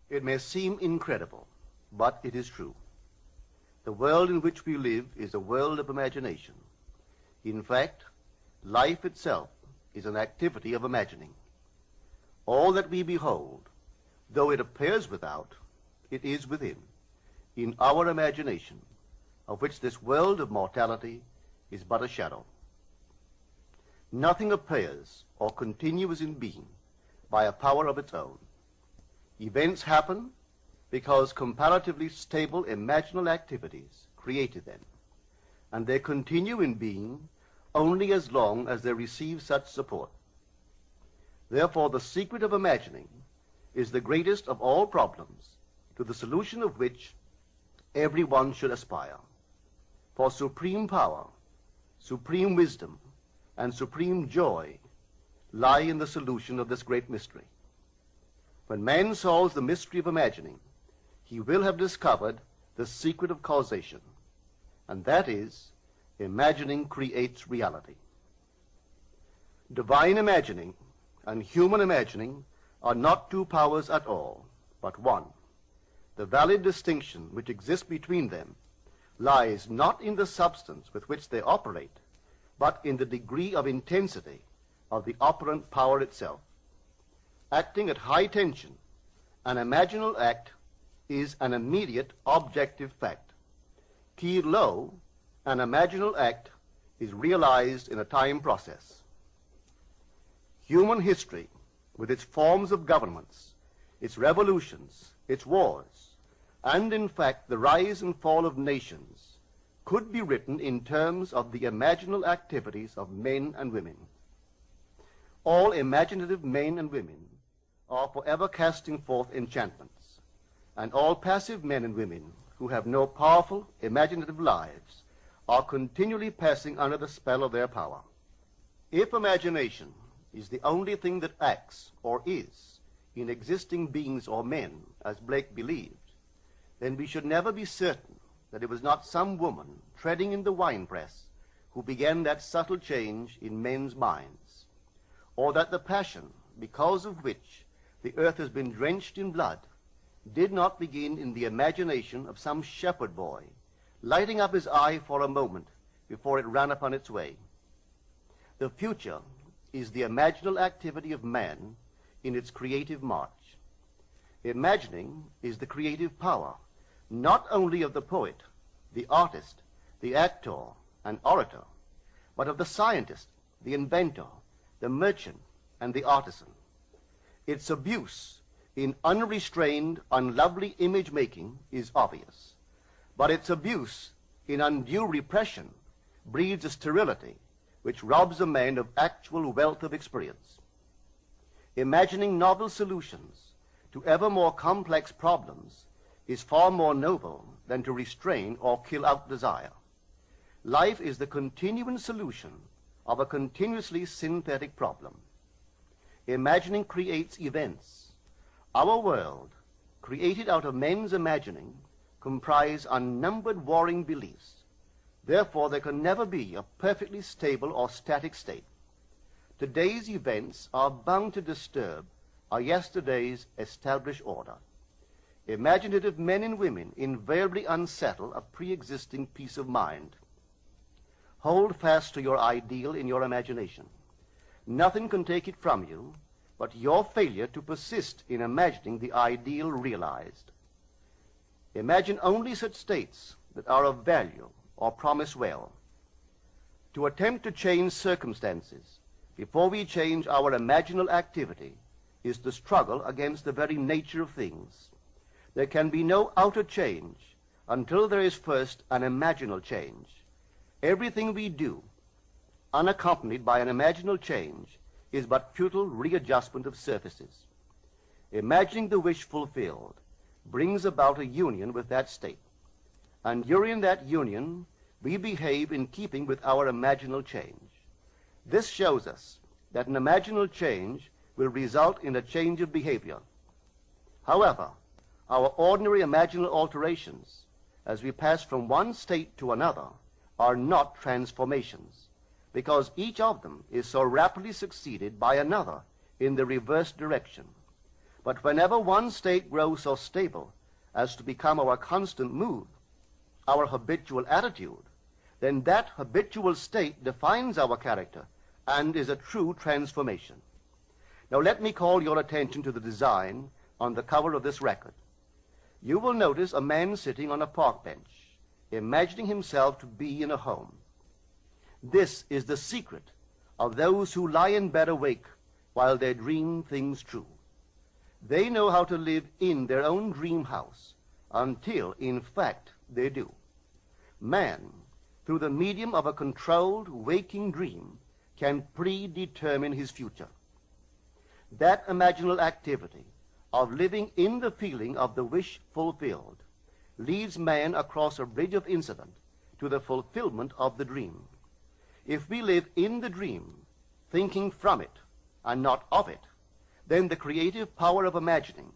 It may seem incredible, but it is true. The world in which we live is a world of imagination. In fact, life itself is an activity of imagining. All that we behold, though it appears without, it is within, in our imagination, of which this world of mortality is but a shadow. Nothing appears or continues in being by a power of its own. Events happen because comparatively stable imaginal activities created them, and they continue in being only as long as they receive such support. Therefore, the secret of imagining is the greatest of all problems, to the solution of which everyone should aspire. For supreme power, supreme wisdom, and supreme joy lie in the solution of this great mystery. When man solves the mystery of imagining, he will have discovered the secret of causation, and that is, imagining creates reality. Divine imagining and human imagining are not two powers at all, but one. The valid distinction which exists between them lies not in the substance with which they operate, but in the degree of intensity of the operant power itself. Acting at high tension, an imaginal act is an immediate objective fact. Keyed low, an imaginal act is realized in a time process. Human history, with its forms of governments, its revolutions, its wars, and in fact the rise and fall of nations, could be written in terms of the imaginal activities of men and women. All imaginative men and women are forever casting forth enchantments, and all passive men and women who have no powerful imaginative lives are continually passing under the spell of their power. If imagination is the only thing that acts or is in existing beings or men, as Blake believed, then we should never be certain that it was not some woman treading in the winepress who began that subtle change in men's minds, or that the passion because of which the earth has been drenched in blood did not begin in the imagination of some shepherd boy, lighting up his eye for a moment before it ran upon its way. The future is the imaginal activity of man in its creative march. Imagining is the creative power, not only of the poet, the artist, the actor, and orator, but of the scientist, the inventor, the merchant, and the artisan. Its abuse in unrestrained, unlovely image-making is obvious, but its abuse in undue repression breeds a sterility which robs a man of actual wealth of experience. Imagining novel solutions to ever more complex problems is far more noble than to restrain or kill out desire. Life is the continuing solution of a continuously synthetic problem. Imagining creates events. Our world, created out of men's imagining, comprise unnumbered warring beliefs. Therefore, there can never be a perfectly stable or static state. Today's events are bound to disturb our yesterday's established order. Imaginative men and women invariably unsettle a pre-existing peace of mind. Hold fast to your ideal in your imagination. Nothing can take it from you but your failure to persist in imagining the ideal realized. Imagine only such states that are of value or promise well. To attempt to change circumstances before we change our imaginal activity is to struggle against the very nature of things. There can be no outer change until there is first an imaginal change. Everything we do, unaccompanied by an imaginal change, is but futile readjustment of surfaces. Imagining the wish fulfilled brings about a union with that state, and during that union we behave in keeping with our imaginal change. This shows us that an imaginal change will result in a change of behavior. However, our ordinary imaginal alterations, as we pass from one state to another, are not transformations, because each of them is so rapidly succeeded by another in the reverse direction. But whenever one state grows so stable as to become our constant mood, our habitual attitude, then that habitual state defines our character and is a true transformation. Now let me call your attention to the design on the cover of this record. You will notice a man sitting on a park bench, imagining himself to be in a home. This is the secret of those who lie in bed awake while they dream things true. They know how to live in their own dream house until, in fact, they do. Man, through the medium of a controlled waking dream, can predetermine his future. That imaginal activity of living in the feeling of the wish fulfilled leads man across a bridge of incident to the fulfillment of the dream. If we live in the dream, thinking from it and not of it, then the creative power of imagining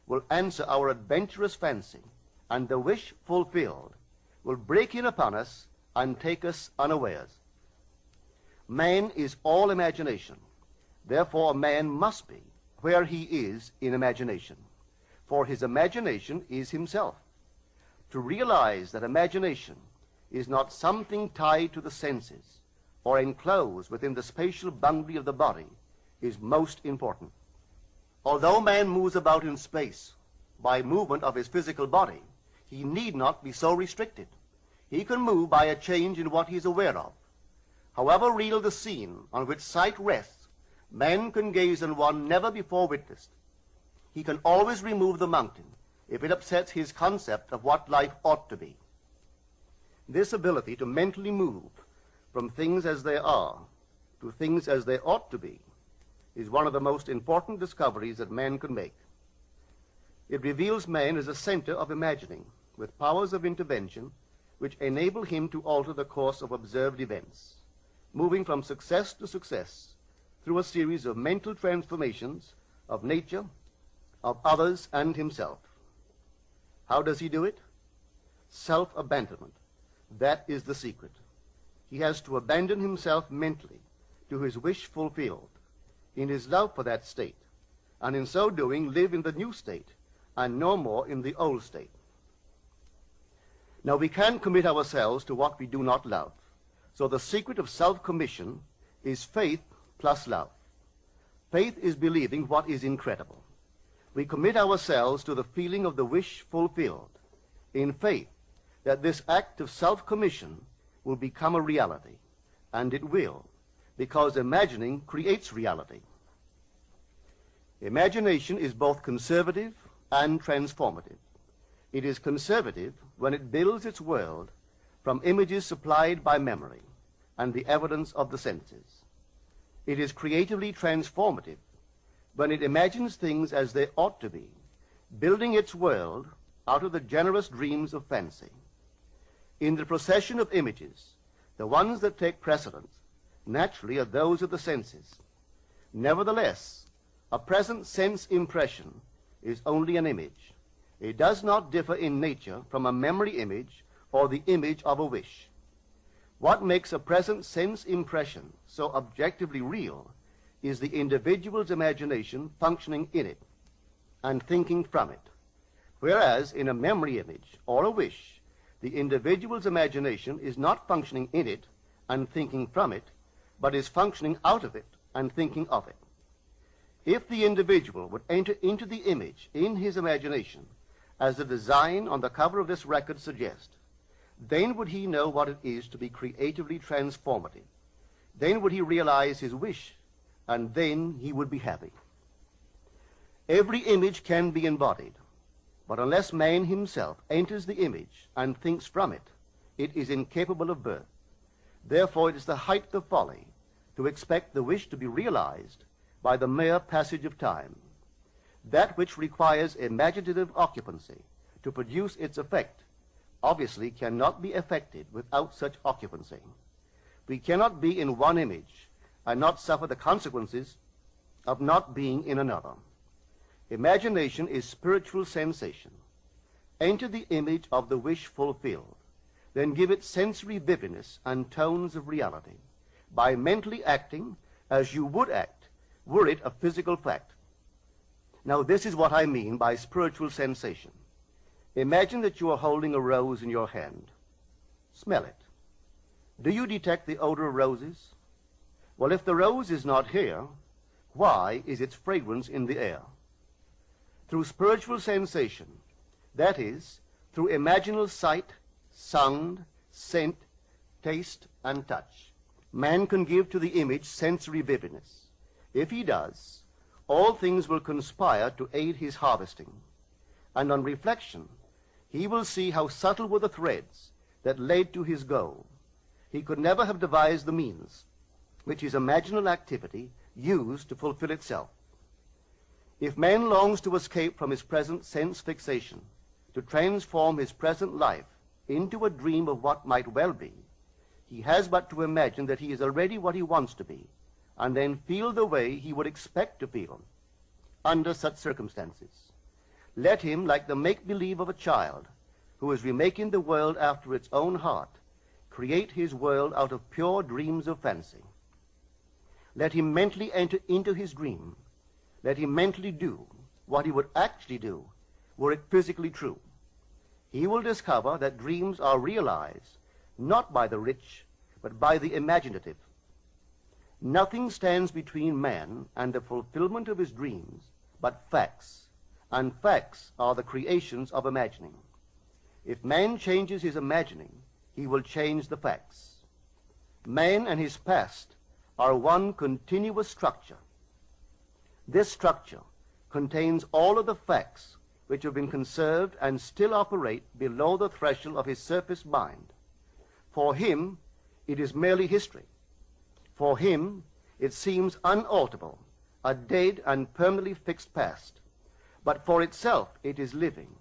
will answer our adventurous fancy, and the wish fulfilled will break in upon us and take us unawares. Man is all imagination. Therefore, man must be where he is in imagination, for his imagination is himself. To realize that imagination is not something tied to the senses or enclosed within the spatial boundary of the body is most important. Although man moves about in space by movement of his physical body, he need not be so restricted. He can move by a change in what he is aware of. However real the scene on which sight rests, man can gaze on one never before witnessed. He can always remove the mountain if it upsets his concept of what life ought to be. This ability to mentally move from things as they are to things as they ought to be is one of the most important discoveries that man can make. It reveals man as a center of imagining, with powers of intervention which enable him to alter the course of observed events, moving from success to success through a series of mental transformations of nature, of others, and himself. How does he do it? Self-abandonment. That is the secret. He has to abandon himself mentally to his wish fulfilled, in his love for that state, and in so doing live in the new state and no more in the old state. Now we can commit ourselves to what we do not love. So the secret of self-commission is faith plus love. Faith is believing what is incredible. We commit ourselves to the feeling of the wish fulfilled, in faith that this act of self-commission will become a reality, and it will, because imagining creates reality. Imagination is both conservative and transformative. It is conservative when it builds its world from images supplied by memory and the evidence of the senses. It is creatively transformative when it imagines things as they ought to be, building its world out of the generous dreams of fancy. In the procession of images, the ones that take precedence naturally are those of the senses. Nevertheless, a present sense impression is only an image. It does not differ in nature from a memory image or the image of a wish. What makes a present sense impression so objectively real is the individual's imagination functioning in it and thinking from it, whereas in a memory image or a wish, the individual's imagination is not functioning in it and thinking from it, but is functioning out of it and thinking of it. If the individual would enter into the image in his imagination, as the design on the cover of this record suggests, then would he know what it is to be creatively transformative. Then would he realize his wish, and then he would be happy. Every image can be embodied, but unless man himself enters the image and thinks from it, it is incapable of birth. Therefore, it is the height of folly to expect the wish to be realized by the mere passage of time. That which requires imaginative occupancy to produce its effect obviously cannot be effected without such occupancy. We cannot be in one image and not suffer the consequences of not being in another. Imagination is spiritual sensation. Enter the image of the wish fulfilled, then give it sensory vividness and tones of reality by mentally acting as you would act were it a physical fact. Now, this is what I mean by spiritual sensation. Imagine that you are holding a rose in your hand. Smell it. Do you detect the odor of roses? Well, if the rose is not here, why is its fragrance in the air? Through spiritual sensation, that is, through imaginal sight, sound, scent, taste, and touch, man can give to the image sensory vividness. If he does, all things will conspire to aid his harvesting. And on reflection, he will see how subtle were the threads that led to his goal. He could never have devised the means which his imaginal activity used to fulfill itself. If man longs to escape from his present sense fixation, to transform his present life into a dream of what might well be, he has but to imagine that he is already what he wants to be, and then feel the way he would expect to feel under such circumstances. Let him, like the make-believe of a child who is remaking the world after its own heart, create his world out of pure dreams of fancy. Let him mentally enter into his dream. Let him mentally do what he would actually do were it physically true. He will discover that dreams are realized not by the rich, but by the imaginative. Nothing stands between man and the fulfillment of his dreams but facts, and facts are the creations of imagining. If man changes his imagining, he will change the facts. Man and his past are one continuous structure. This structure contains all of the facts which have been conserved and still operate below the threshold of his surface mind. For him, it is merely history. For him, it seems unalterable, a dead and permanently fixed past. But for itself, it is living.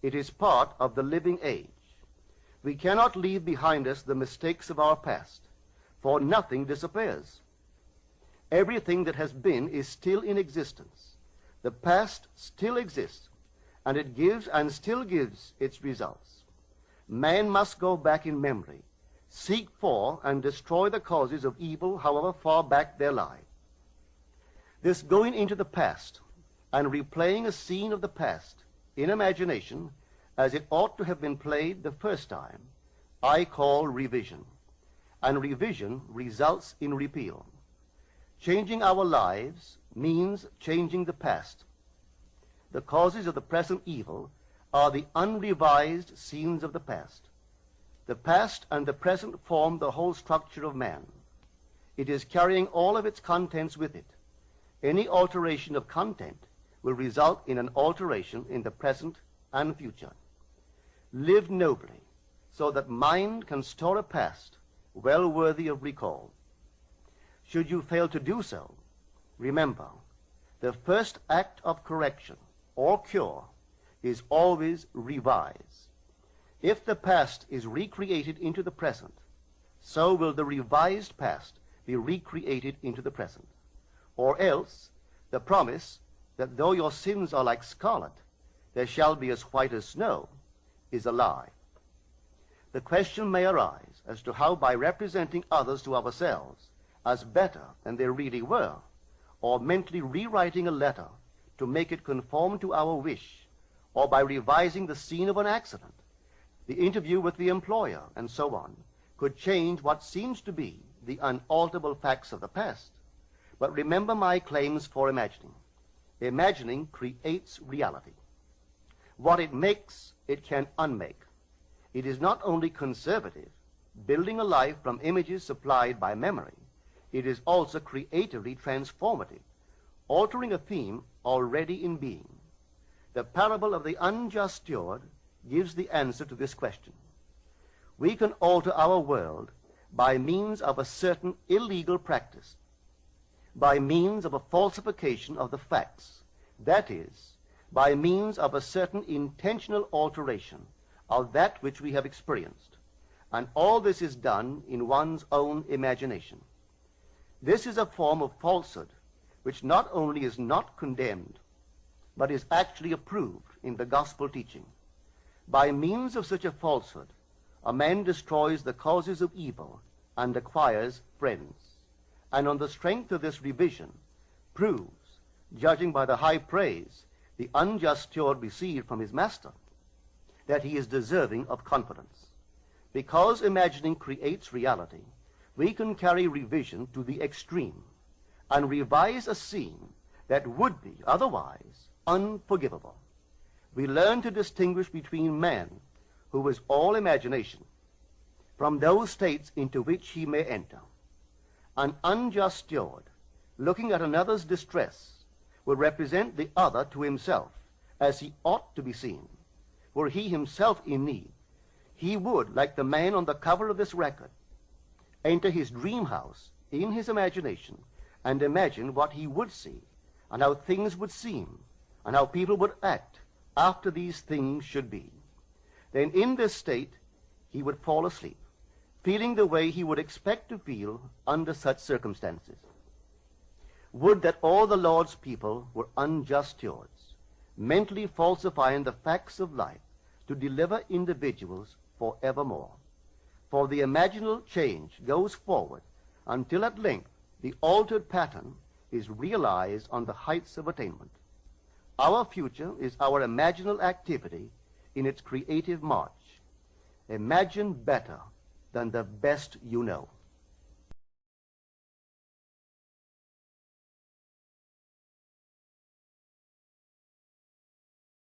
It is part of the living age. We cannot leave behind us the mistakes of our past, for nothing disappears. Everything that has been is still in existence. The past still exists, and it gives and still gives its results. Man must go back in memory, seek for and destroy the causes of evil, however far back they lie. This going into the past and replaying a scene of the past in imagination as it ought to have been played the first time, I call revision. And revision results in repeal. Changing our lives means changing the past. The causes of the present evil are the unrevised scenes of the past. The past and the present form the whole structure of man. It is carrying all of its contents with it. Any alteration of content will result in an alteration in the present and future. Live nobly, so that mind can store a past well worthy of recall. Should you fail to do so, remember, the first act of correction or cure is always revise. If the past is recreated into the present, so will the revised past be recreated into the present. Or else, the promise that though your sins are like scarlet, they shall be as white as snow, is a lie. The question may arise as to how, by representing others to ourselves as better than they really were, or mentally rewriting a letter to make it conform to our wish, or by revising the scene of an accident, the interview with the employer, and so on, could change what seems to be the unalterable facts of the past. But remember my claims for imagining. Imagining creates reality. What it makes, it can unmake. It is not only conservative, building a life from images supplied by memory, it is also creatively transformative, altering a theme already in being. The parable of the unjust steward gives the answer to this question. We can alter our world by means of a certain illegal practice, by means of a falsification of the facts, that is, by means of a certain intentional alteration of that which we have experienced. And all this is done in one's own imagination. This is a form of falsehood which not only is not condemned, but is actually approved in the gospel teaching. By means of such a falsehood, a man destroys the causes of evil and acquires friends, and on the strength of this revision proves, judging by the high praise the unjust steward received from his master, that he is deserving of confidence. Because imagining creates reality, we can carry revision to the extreme and revise a scene that would be otherwise unforgivable. We learn to distinguish between man, who is all imagination, from those states into which he may enter. An unjust steward, looking at another's distress, will represent the other to himself as he ought to be seen. Were he himself in need, he would, like the man on the cover of this record, enter his dream house in his imagination and imagine what he would see and how things would seem and how people would act after these things should be. Then in this state he would fall asleep, feeling the way he would expect to feel under such circumstances. Would that all the Lord's people were unjust stewards, mentally falsifying the facts of life to deliver individuals forevermore. For the imaginal change goes forward until at length the altered pattern is realized on the heights of attainment. Our future is our imaginal activity in its creative march. Imagine better than the best you know.